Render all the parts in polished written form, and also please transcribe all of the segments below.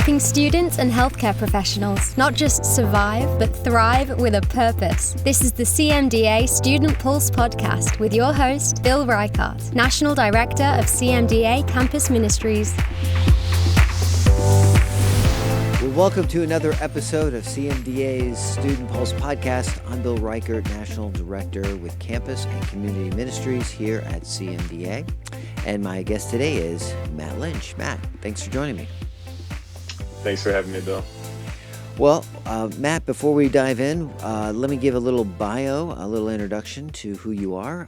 helping students and healthcare professionals not just survive, but thrive with a purpose. This is the CMDA Student Pulse podcast with your host, Bill Reichart, National Director of CMDA Campus Ministries. Well, welcome to another episode of CMDA's Student Pulse podcast. I'm Bill Reichart, National Director with Campus and Community Ministries here at CMDA. And my guest today is Matt Lynch. Matt, thanks for joining me. Thanks for having me, Bill. Well, Matt, before we dive in, let me give a little bio, a little introduction to who you are.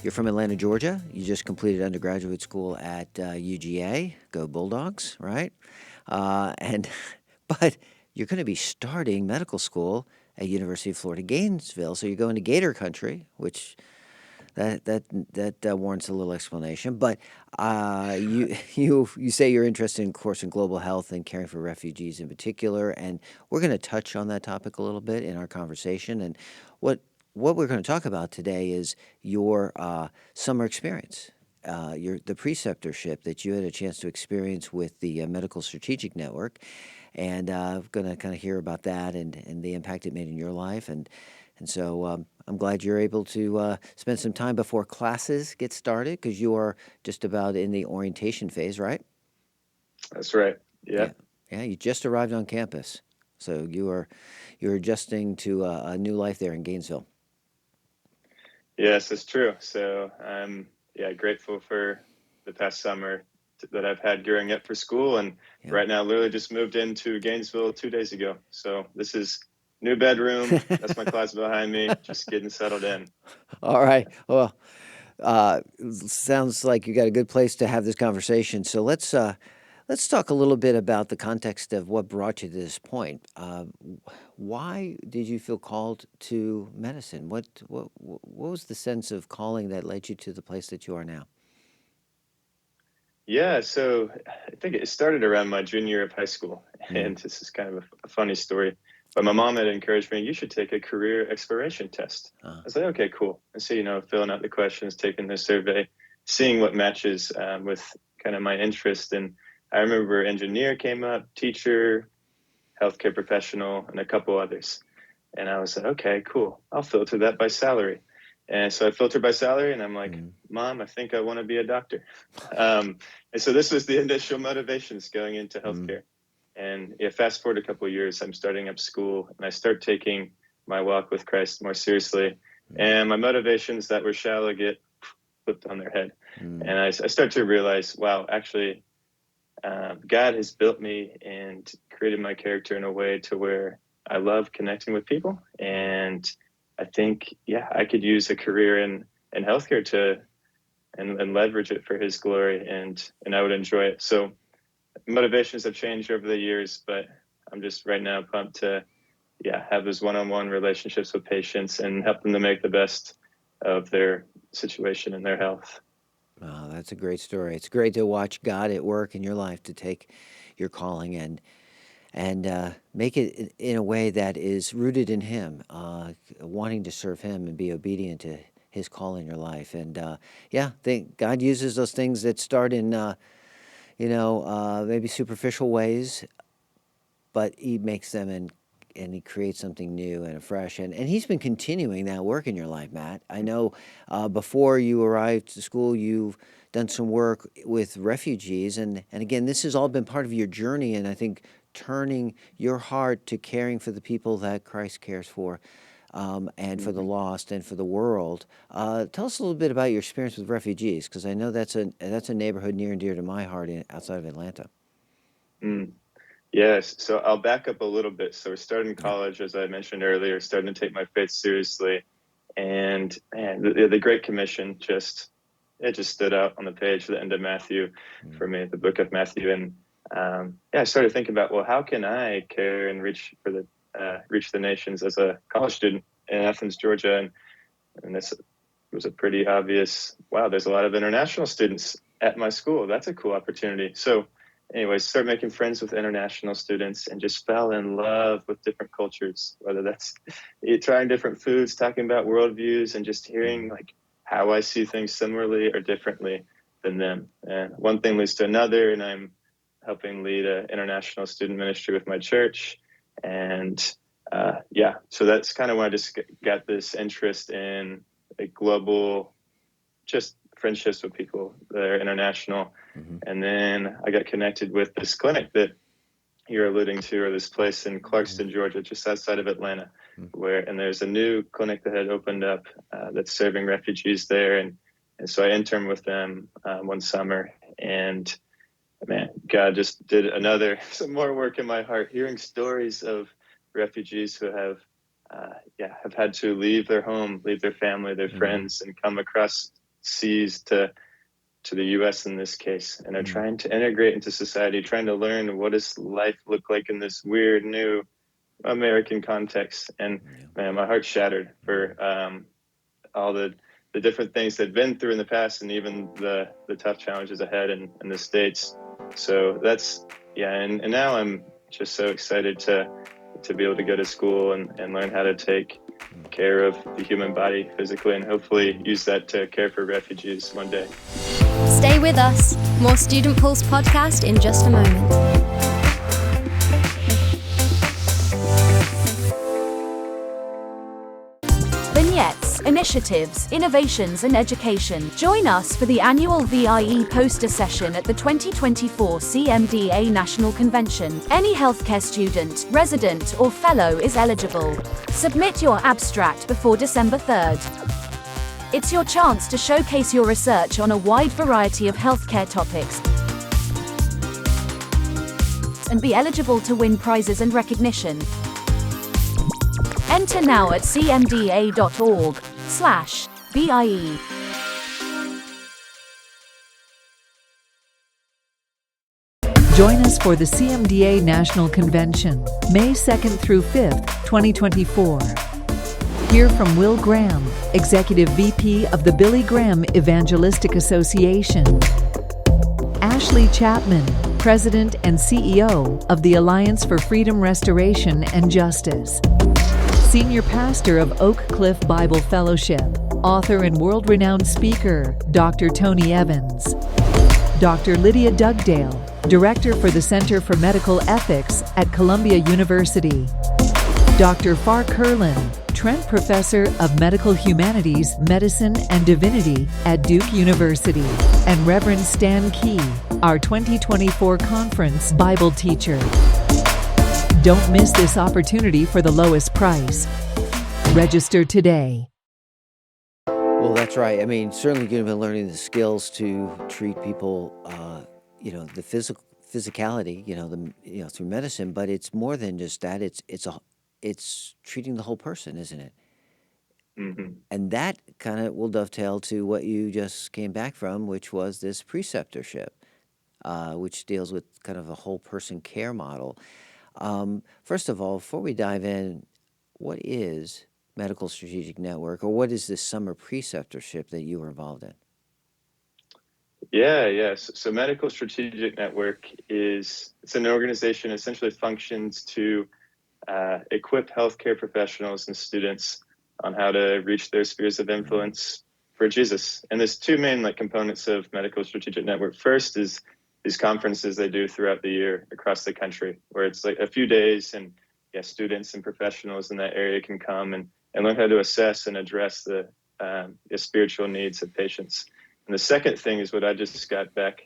You're from Atlanta, Georgia. You just completed undergraduate school at UGA. Go Bulldogs, right? But you're going to be starting medical school at University of Florida, Gainesville. So you're going to Gator Country, which that warrants a little explanation. But you say you're interested, in, of course, in global health and caring for refugees in particular, and we're going to touch on that topic a little bit in our conversation. And what we're going to talk about today is your summer experience. The preceptorship that you had a chance to experience with the Medical Strategic Network, and I'm going to kind of hear about that and the impact it made in your life, and so I'm glad you're able to spend some time before classes get started, because you are just about in the orientation phase, right? That's right. Yeah. Yeah. You just arrived on campus, so you're adjusting to a new life there in Gainesville. Yes, it's true. So I'm grateful for the past summer that I've had gearing up for school, and right now literally just moved into Gainesville 2 days ago. So this is new bedroom. That's my class behind me. Just getting settled in. All right. Well, sounds like you got a good place to have this conversation. So let's talk a little bit about the context of what brought you to this point. Why did you feel called to medicine? What was the sense of calling that led you to the place that you are now? Yeah, so I think it started around my junior year of high school, and this is kind of a funny story. But my mom had encouraged me, you should take a career exploration test. I was like, okay, cool. And so, filling out the questions, taking the survey, seeing what matches with kind of my interest. And I remember engineer came up, teacher, healthcare professional, and a couple others. And I was like, okay, cool. I'll filter that by salary. And so I filtered by salary, and I'm like, Mom, I think I want to be a doctor. And so this was the initial motivations going into healthcare. And fast forward a couple of years, I'm starting up school, and I start taking my walk with Christ more seriously. And my motivations that were shallow get flipped on their head. And I start to realize, wow, actually, God has built me and created my character in a way to where I love connecting with people. And I think, I could use a career in healthcare to and leverage it for his glory, and I would enjoy it. So motivations have changed over the years, but I'm just right now pumped to have those one-on-one relationships with patients and help them to make the best of their situation and their health. Oh, that's a great story. It's great to watch God at work in your life to take your calling and make it in a way that is rooted in Him, wanting to serve Him and be obedient to His call in your life. And think God uses those things that start in maybe superficial ways, but He makes them and He creates something new and fresh. And He's been continuing that work in your life, Matt. I know before you arrived to school, you've done some work with refugees. And again, this has all been part of your journey, and I think turning your heart to caring for the people that Christ cares for, and for the lost and for the world. Tell us a little bit about your experience with refugees, because I know that's a neighborhood near and dear to my heart outside of Atlanta. Yes, so I'll back up a little bit. So we're starting college, as I mentioned earlier, starting to take my faith seriously, and the Great Commission just stood out on the page at the end of Matthew for me, the book of Matthew, and I started thinking about, well, how can I care and reach the nations as a college student in Athens, Georgia, and this was a pretty obvious, wow, there's a lot of international students at my school. That's a cool opportunity. So anyways, start making friends with international students and just fell in love with different cultures, whether that's trying different foods, talking about worldviews, and just hearing like how I see things similarly or differently than them. And one thing leads to another, and I'm helping lead an international student ministry with my church. And so that's kind of when I just got this interest in a global, just friendships with people that are international. Mm-hmm. And then I got connected with this clinic that you're alluding to, or this place in Clarkston, Georgia, just outside of Atlanta, and there's a new clinic that had opened up that's serving refugees there. And so I interned with them one summer, and man, God just did some more work in my heart, hearing stories of refugees who have had to leave their home, leave their family, their friends, and come across seas to the U.S. in this case, and are trying to integrate into society, trying to learn what does life look like in this weird new American context. And man, my heart shattered for all the different things they've been through in the past, and even the tough challenges ahead in the States. So that's, and now I'm just so excited to be able to go to school and learn how to take care of the human body physically, and hopefully use that to care for refugees one day. Stay with us. More Student Pulse podcast in just a moment. Vignettes, initiatives, innovations and education. Join us for the annual VIE poster session at the 2024 CMDA National Convention. Any healthcare student, resident or fellow is eligible. Submit your abstract before December 3rd. It's your chance to showcase your research on a wide variety of healthcare topics and be eligible to win prizes and recognition. Enter now at cmda.org/VIE. Join us for the CMDA National Convention, May 2nd through 5th, 2024. Hear from Will Graham, Executive VP of the Billy Graham Evangelistic Association, Ashley Chapman, President and CEO of the Alliance for Freedom, Restoration, and Justice, Senior Pastor of Oak Cliff Bible Fellowship, author and world-renowned speaker, Dr. Tony Evans, Dr. Lydia Dugdale, Director for the Center for Medical Ethics at Columbia University, Dr. Far Curlin, Trent Professor of Medical Humanities, Medicine, and Divinity at Duke University, and Reverend Stan Key, our 2024 conference Bible teacher. Don't miss this opportunity for the lowest price. Register today. Well, that's right. I mean, certainly you're going to be learning the skills to treat people, the physicality, through medicine. But it's more than just that. It's treating the whole person, isn't it? Mm-hmm. And that kind of will dovetail to what you just came back from, which was this preceptorship, which deals with kind of a whole person care model. First of all, before we dive in, what is Medical Strategic Network, or what is this summer preceptorship that you were involved in? Yes. So Medical Strategic Network it's an organization that essentially functions to equip healthcare professionals and students on how to reach their spheres of influence for Jesus. And there's two main components of Medical Strategic Network. First is these conferences they do throughout the year across the country, where it's a few days, and students and professionals in that area can come and learn how to assess and address the spiritual needs of patients. And the second thing is what I just got back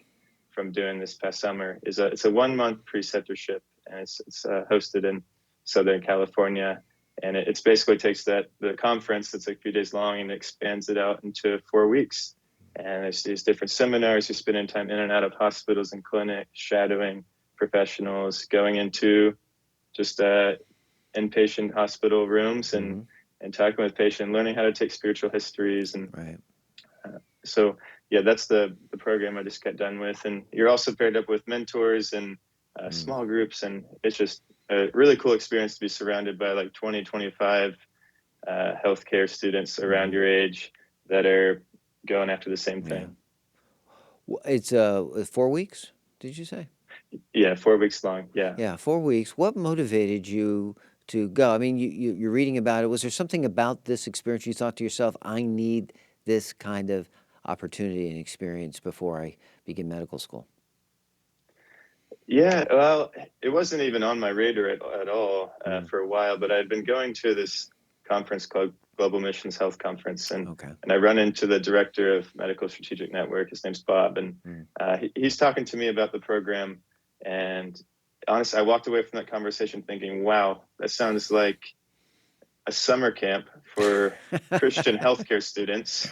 from doing this past summer. It's a 1-month preceptorship, and it's hosted in Southern California. And it basically takes the conference that's a few days long and expands it out into 4 weeks. And there's these different seminars. You're spending time in and out of hospitals and clinics, shadowing professionals, going into just inpatient hospital rooms and talking with patients, learning how to take spiritual histories. And right. That's the program I just got done with. And you're also paired up with mentors and small groups. And it's just a really cool experience to be surrounded by 20, 25 healthcare students around your age that are going after the same thing. Well, it's 4 weeks, did you say? Yeah, 4 weeks long. Yeah. Yeah, 4 weeks. What motivated you to go? I mean, you're reading about it. Was there something about this experience you thought to yourself, I need this kind of opportunity and experience before I begin medical school? Yeah, well, it wasn't even on my radar at all for a while, but I'd been going to this conference called Global Missions Health Conference, and Okay. and I run into the director of Medical Strategic Network. His name's Bob, and he's talking to me about the program. And honestly, I walked away from that conversation thinking, "Wow, that sounds like a summer camp for Christian healthcare students,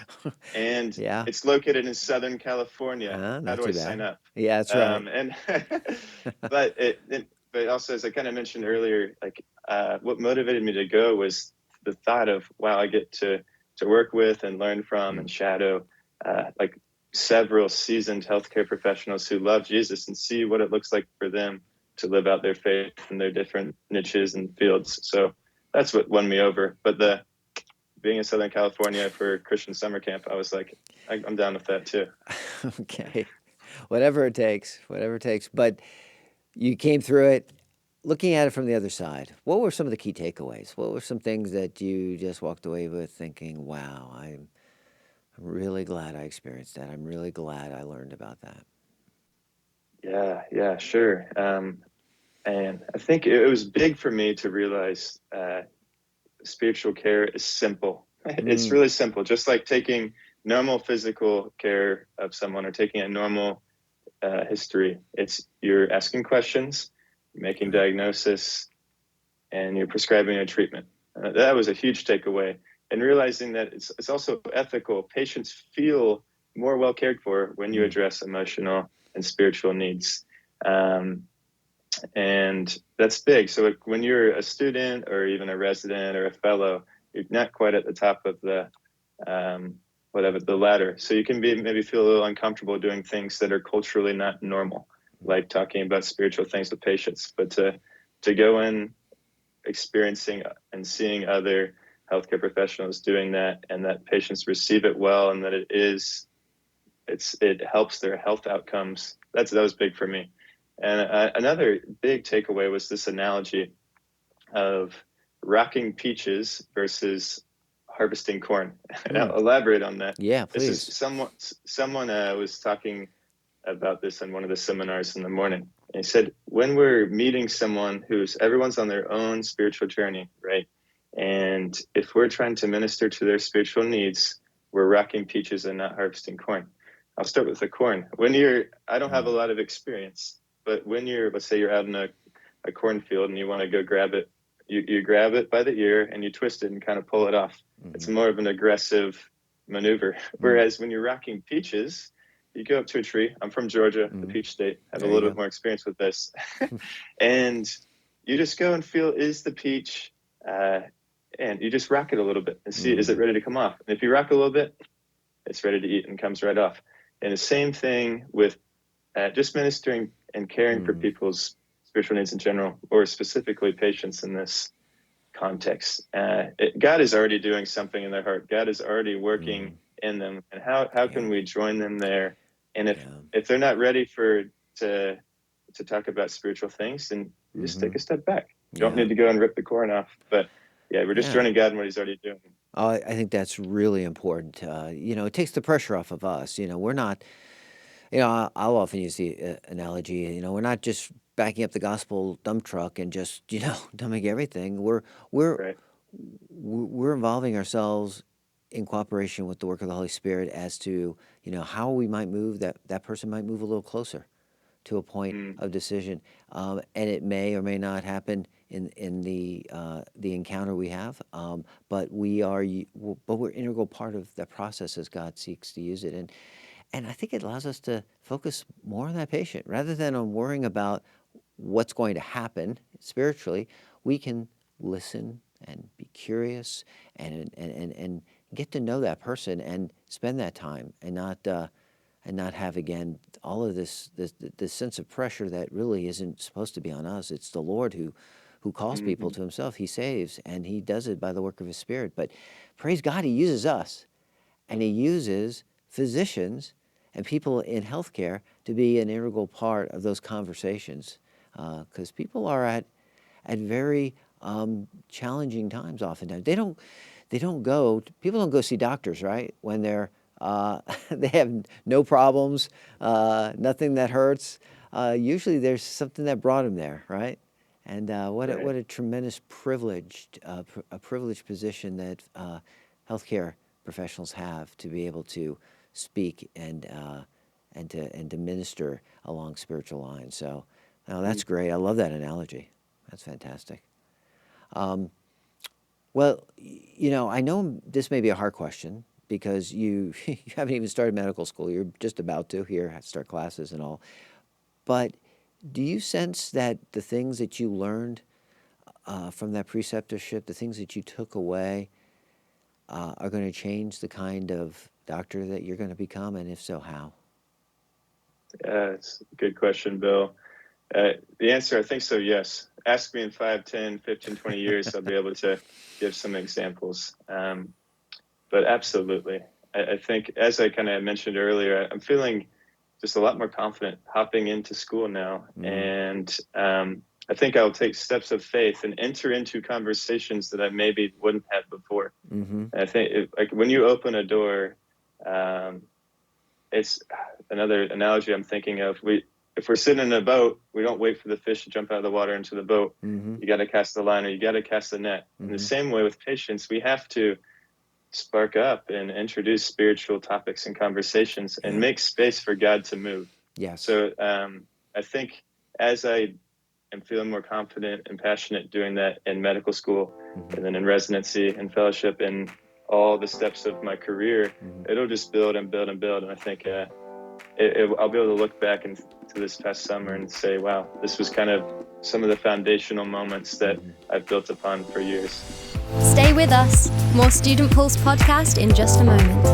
and Yeah. it's located in Southern California. How Not do I too sign bad. up?" Yeah, that's right. And but also, as I kind of mentioned earlier, like what motivated me to go was the thought of, wow, I get to work with and learn from and shadow like several seasoned healthcare professionals who love Jesus and see what it looks like for them to live out their faith in their different niches and fields. So that's what won me over. But being in Southern California for Christian summer camp, I was like, I'm down with that too. Okay. Whatever it takes, whatever it takes. But you came through it. Looking at it from the other side, what were some of the key takeaways? What were some things that you just walked away with thinking, wow, I'm really glad I experienced that. I'm really glad I learned about that. Yeah, sure. And I think it was big for me to realize spiritual care is simple. It's really simple, just like taking normal physical care of someone or taking a normal history. You're asking questions, you're making diagnosis, and you're prescribing a treatment. That was a huge takeaway. And realizing that it's also ethical. Patients feel more well cared for when you address emotional and spiritual needs. And that's big. So when you're a student or even a resident or a fellow, you're not quite at the top of the the ladder. So you can maybe feel a little uncomfortable doing things that are culturally not normal, like talking about spiritual things with patients. But to go in experiencing and seeing other healthcare professionals doing that, and that patients receive it well, and that it helps their health outcomes. That was big for me. And another big takeaway was this analogy of rocking peaches versus harvesting corn. And I'll elaborate on that. Yeah, please. This is someone was talking about this in one of the seminars in the morning. And he said, when we're meeting someone everyone's on their own spiritual journey, right? And if we're trying to minister to their spiritual needs, we're rocking peaches and not harvesting corn. I'll start with the corn. I don't have a lot of experience, but when let's say you're out in a cornfield and you want to go grab it, you grab it by the ear and you twist it and kind of pull it off. It's more of an aggressive maneuver. Whereas when you're rocking peaches, you go up to a tree. I'm from Georgia, the peach state. I have a little bit more experience with this. And you just go and feel, is the peach, and you just rock it a little bit and see, is it ready to come off? And if you rock a little bit, it's ready to eat and comes right off. And the same thing with just ministering and caring for people's spiritual needs in general, or specifically patients in this context. God is already doing something in their heart. God is already working in them. And how can we join them there? And if they're not ready to talk about spiritual things, then you just take a step back. You don't need to go and rip the corn off. But we're just joining God in what he's already doing. I think that's really important. It takes the pressure off of us. We're not, I'll often use the analogy, we're not just backing up the gospel dump truck and just, dumping everything. Right. We're involving ourselves in cooperation with the work of the Holy Spirit as to, how we might move, that person might move a little closer to a point of decision. And it may or may not happen in the encounter we have, but we're integral part of that process as God seeks to use it. And I think it allows us to focus more on that patient rather than on worrying about what's going to happen spiritually. We can listen and be curious and get to know that person and spend that time and not have, again, all of this sense of pressure that really isn't supposed to be on us. It's the Lord who calls people to himself. He saves, and he does it by the work of his Spirit. But praise God, he uses us, and he uses physicians and people in healthcare to be an integral part of those conversations, because people are at very challenging times oftentimes. People don't go see doctors, right, when they have no problems, nothing that hurts. usually there's something that brought him there, right? And what Right. what a tremendous a privileged position that healthcare professionals have to be able to speak and to minister along spiritual lines. So, no, that's great. I love that analogy. That's fantastic. Well, I know this may be a hard question because you you haven't even started medical school. You're just about to start classes and all. But do you sense that the things that you learned from that preceptorship, the things that you took away, are going to change the kind of doctor that you're going to become? And if so, how? It's a good question, Bill. The answer, I think so, yes. Ask me in 5, 10, 15, 20 years, I'll be able to give some examples. But absolutely. I think, as I kind of mentioned earlier, I'm feeling just a lot more confident hopping into school now. And I think I'll take steps of faith and enter into conversations that I maybe wouldn't have before. And I think like when you open a door, it's another analogy I'm thinking of. If we're sitting in a boat, we don't wait for the fish to jump out of the water into the boat. You got to cast the line or you got to cast the net. In the same way with patients, we have to spark up and introduce spiritual topics and conversations and make space for God to move. Yes. So I think as I am feeling more confident and passionate doing that in medical school and then in residency and fellowship and all the steps of my career, it'll just build and build and build. And I think I'll be able to look back into this past summer and say, wow, this was kind of some of the foundational moments that I've built upon for years. Stay with us. More Student Pulse podcast in just a moment.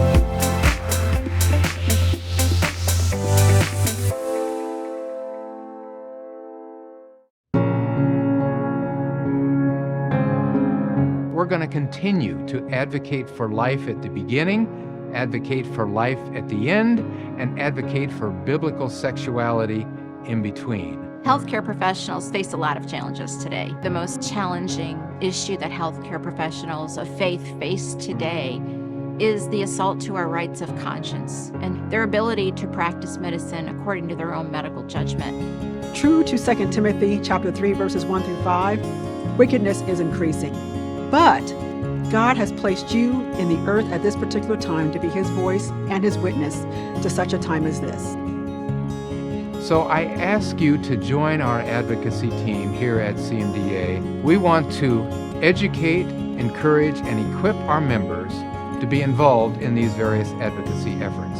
We're going to continue to advocate for life at the beginning, advocate for life at the end, and advocate for biblical sexuality in between. Healthcare professionals face a lot of challenges today. The most challenging issue that healthcare professionals of faith face today is the assault to our rights of conscience and their ability to practice medicine according to their own medical judgment. True to 2 Timothy chapter 3, verses 1 through 5, wickedness is increasing. But God has placed you in the earth at this particular time to be his voice and his witness to such a time as this. So I ask you to join our advocacy team here at CMDA. We want to educate, encourage, and equip our members to be involved in these various advocacy efforts.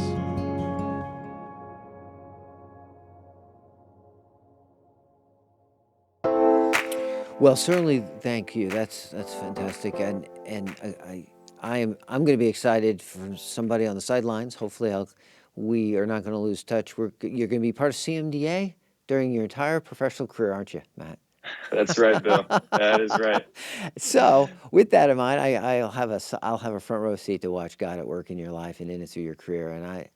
Well, certainly, thank you. That's fantastic, and I'm going to be excited for somebody on the sidelines. Hopefully, we are not going to lose touch. You're going to be part of CMDA during your entire professional career, aren't you, Matt? That's right, Bill. That is right. So, with that in mind, I'll have a front row seat to watch God at work in your life and in and through your career.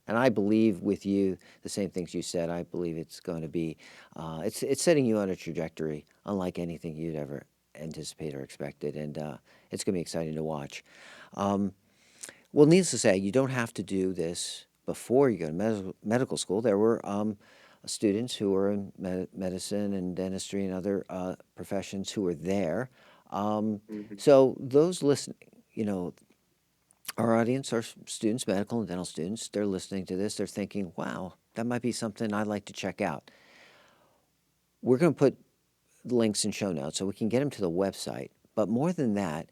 And I believe with you the same things you said. I believe it's going to be it's setting you on a trajectory unlike anything you'd ever anticipate or expected, and it's going to be exciting to watch. Well, needless to say, you don't have to do this before you go to medical school. There were students who were in medicine and dentistry and other professions who were there. So those listening, our audience are students, medical and dental students. They're listening to this. They're thinking, wow, that might be something I'd like to check out. We're going to put links in show notes so we can get them to the website. But more than that,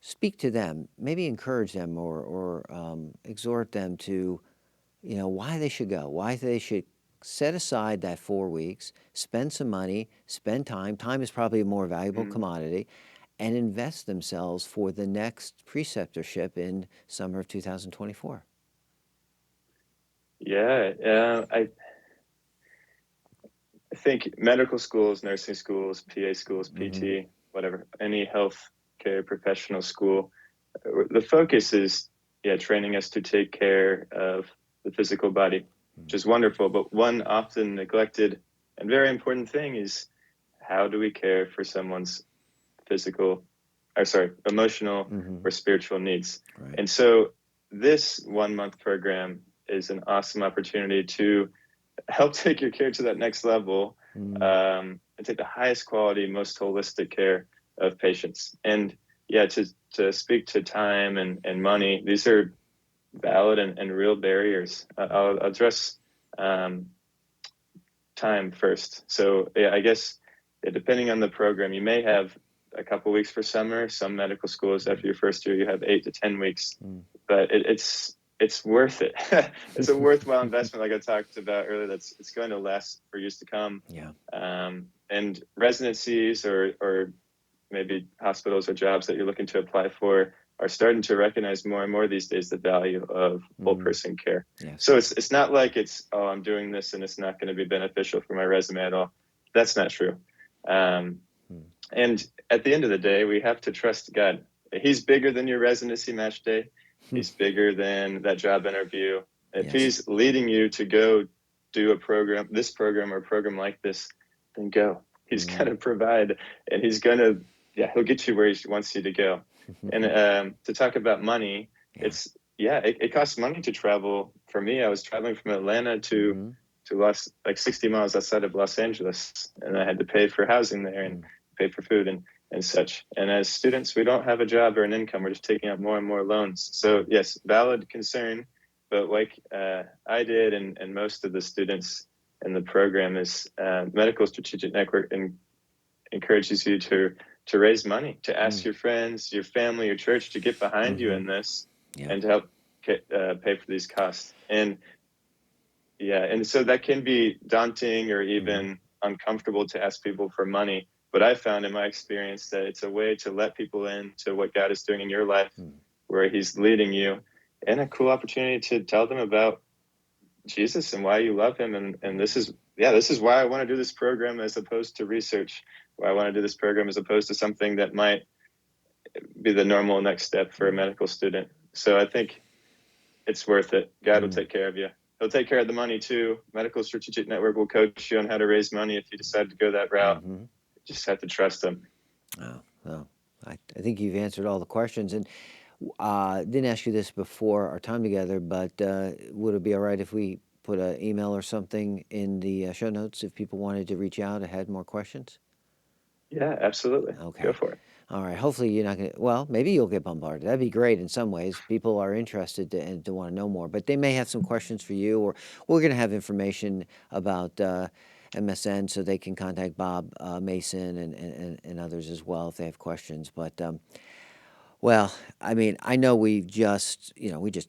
speak to them, maybe encourage them or exhort them to, why they should go, why they should set aside that 4 weeks, spend some money, spend time. Time is probably a more valuable commodity, and invest themselves for the next preceptorship in summer of 2024. Yeah, I think medical schools, nursing schools, PA schools, PT, whatever, any healthcare professional school, the focus is, training us to take care of the physical body, which is wonderful. But one often neglected and very important thing is, how do we care for someone's emotional or spiritual needs? Right. And so this 1 month program is an awesome opportunity to help take your care to that next level, and take the highest quality, most holistic care of patients. And yeah, to speak to time and money, these are valid and real barriers. I'll address time first. So yeah, I guess depending on the program, you may have a couple weeks for summer. Some medical schools, after your first year, you have 8 to 10 weeks, but it's worth it. It's a worthwhile investment, like I talked about earlier. It's going to last for years to come. Yeah. And residencies or maybe hospitals or jobs that you're looking to apply for are starting to recognize more and more these days the value of whole person care. Yes. So it's not like I'm doing this and it's not going to be beneficial for my resume at all. That's not true. And at the end of the day, we have to trust God. He's bigger than your residency match day. He's bigger than that job interview. If he's leading you to go do a program, this program or a program like this, then go. He's going to provide, and he's going to, he'll get you where he wants you to go. And to talk about money, it costs money to travel. For me, I was traveling from Atlanta to 60 miles outside of Los Angeles, and I had to pay for housing there and pay for food and such. And as students, we don't have a job or an income. We're just taking out more and more loans. So yes, valid concern, but like I did and most of the students in the program is Medical Strategic Network encourages you to raise money, to ask your friends, your family, your church to get behind you in this and to help pay for these costs. And so that can be daunting or even uncomfortable to ask people for money. But I found in my experience that it's a way to let people into what God is doing in your life, where he's leading you, and a cool opportunity to tell them about Jesus and why you love him. And this is why I want to do this program as opposed to research, why I want to do this program as opposed to something that might be the normal next step for a medical student. So I think it's worth it. God will take care of you. He'll take care of the money too. Medical Strategic Network will coach you on how to raise money if you decide to go that route. You just have to trust them. Oh, well, I think you've answered all the questions. And didn't ask you this before our time together, but would it be all right if we put an email or something in the show notes if people wanted to reach out and had more questions? Yeah, absolutely. Okay. Go for it. All right. Hopefully you're not going to, well, maybe you'll get bombarded. That'd be great in some ways. People are interested to want to know more, but they may have some questions for you, or we're going to have information about MSN so they can contact Bob Mason and others as well if they have questions. But, well, I mean, I know we just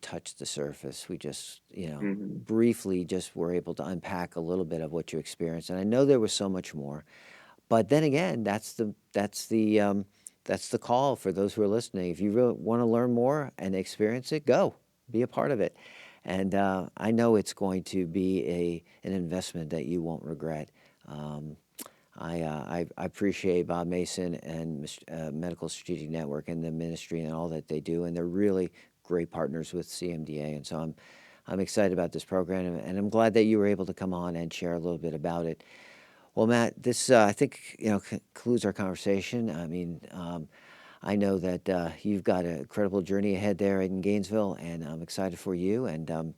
touched the surface. We just, briefly just were able to unpack a little bit of what you experienced. And I know there was so much more. But then again, that's the call for those who are listening. If you really want to learn more and experience it, go. Be a part of it. And I know it's going to be an investment that you won't regret. I appreciate Bob Mason and Medical Strategic Network and the ministry and all that they do, and they're really great partners with CMDA. And so I'm excited about this program, and I'm glad that you were able to come on and share a little bit about it. Well, Matt, this I think concludes our conversation. I mean, I know that you've got an incredible journey ahead there in Gainesville, and I'm excited for you. And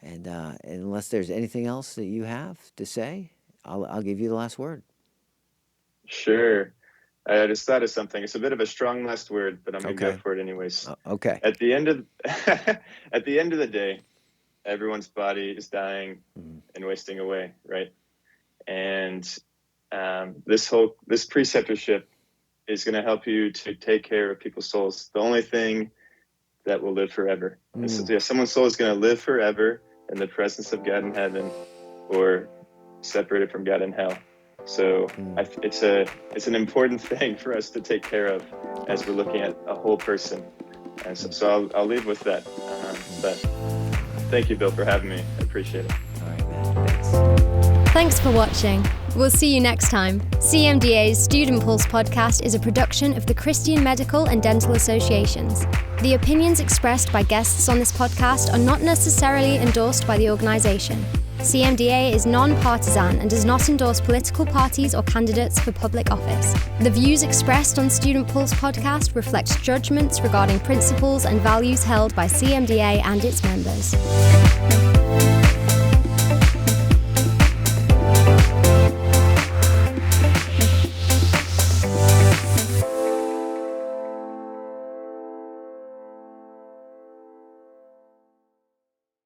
unless there's anything else that you have to say, I'll give you the last word. Sure. I just thought of something. It's a bit of a strong last word, but I'm going to go for it anyways. Okay. At the end of the day, everyone's body is dying and wasting away, right? And this preceptorship is going to help you to take care of people's souls. The only thing that will live forever. And so, someone's soul is going to live forever in the presence of God in heaven, or separated from God in hell. So it's an important thing for us to take care of as we're looking at a whole person. And so I'll leave with that. But thank you, Bill, for having me. I appreciate it. All right, man. Thanks. Thanks for watching. We'll see you next time. CMDA's Student Pulse podcast is a production of the Christian Medical and Dental Associations. The opinions expressed by guests on this podcast are not necessarily endorsed by the organization. CMDA is non-partisan and does not endorse political parties or candidates for public office. The views expressed on Student Pulse podcast reflect judgments regarding principles and values held by CMDA and its members.